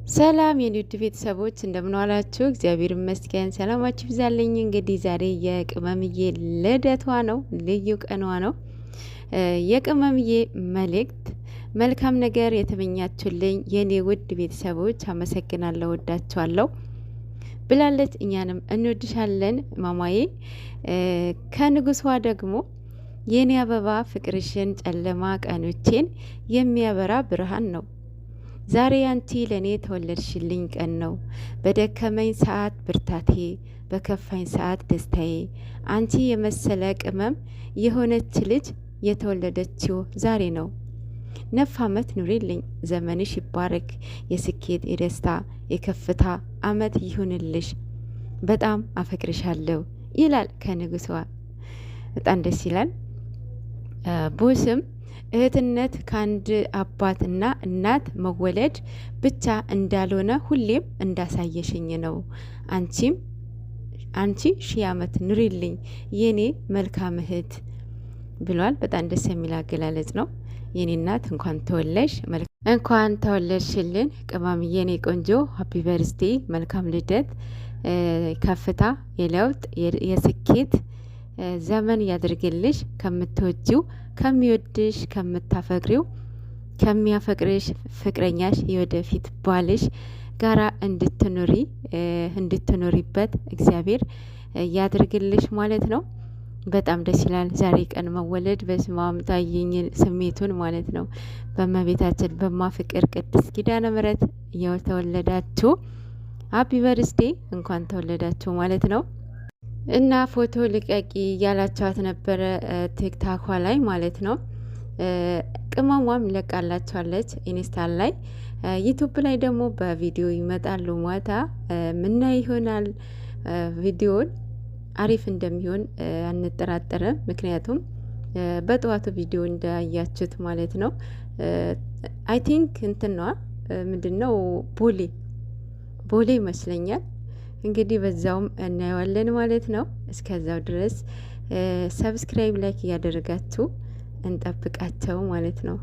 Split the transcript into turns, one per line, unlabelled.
ሰላም የኒውድ ቤተሰቦች እንደምን ዋላችሁ? እግዚአብሔር ይመስገን ሰላማችሁ ይብዛልኝ። እንግዲህ ዛሬ የቅመምዬ ልደቷ ነው፣ ልዩ ቀኗ ነው። የቅመምዬ መልእክት መልካም ነገር የተመኛችሁልኝ የኔ ውድ ቤተሰቦች አመሰግናለሁ፣ ወዳችኋለሁ ብላለች። እኛንም እንወድሻለን ማማዬ። ከንጉሷ ደግሞ የኔ አበባ ፍቅርሽን ጨለማ ቀኖቼን የሚያበራ ብርሃን ነው። ዛሬ አንቺ ለእኔ ተወለድሽልኝ ቀን ነው። በደከመኝ ሰዓት ብርታቴ፣ በከፋኝ ሰዓት ደስታዬ። አንቺ የመሰለ ቅመም የሆነች ልጅ የተወለደችው ዛሬ ነው። ነፍ አመት ኑሪልኝ፣ ዘመንሽ ይባረክ። የስኬት የደስታ የከፍታ አመት ይሁንልሽ። በጣም አፈቅርሻለሁ ይላል ከንጉሷ። በጣም ደስ ይላል። ቦስም እህትነት ከአንድ አባትና እናት መወለድ ብቻ እንዳልሆነ ሁሌም እንዳሳየሽኝ ነው። አንቺ 1000 ዓመት ኑሪልኝ የኔ መልካም እህት ብሏል። በጣም ደስ የሚል አገላለጽ ነው። የኔ እናት እንኳን ተወለድሽልን ቅመም የኔ ቆንጆ፣ ሀፒ በርስቴ፣ መልካም ልደት፣ ከፍታ፣ የለውጥ የስኬት ዘመን ያድርግልሽ። ከምትወጂው ከሚወድሽ ከምታፈቅሪው ከሚያፈቅርሽ ፍቅረኛሽ የወደፊት ባልሽ ጋራ እንድትኖሪበት እግዚአብሔር ያድርግልሽ ማለት ነው። በጣም ደስ ይላል። ዛሬ ቀን መወለድ በስማም ታየኝ ስሜቱን ማለት ነው። በእመቤታችን በማፍቅር ቅድስት ኪዳነ ምሕረት የተወለዳችሁ ሀፒ በርስዴ፣ እንኳን ተወለዳችሁ ማለት ነው። እና ፎቶ ልቀቂ እያላቸዋት ነበረ ቲክታኳ ላይ ማለት ነው። ቅመሟም ለቃላቸዋለች ኢንስታል ላይ። ዩቱብ ላይ ደግሞ በቪዲዮ ይመጣሉ። ማታ ምና ይሆናል። ቪዲዮን አሪፍ እንደሚሆን አንጠራጠርም። ምክንያቱም በጠዋቱ ቪዲዮ እንዳያችሁት ማለት ነው። አይ ቲንክ እንትነዋ ምንድነው ቦሌ ይመስለኛል። እንግዲህ በዛውም እናየዋለን ማለት ነው። እስከዛው ድረስ ሰብስክራይብ ላይክ እያደረጋችሁ እንጠብቃቸው ማለት ነው።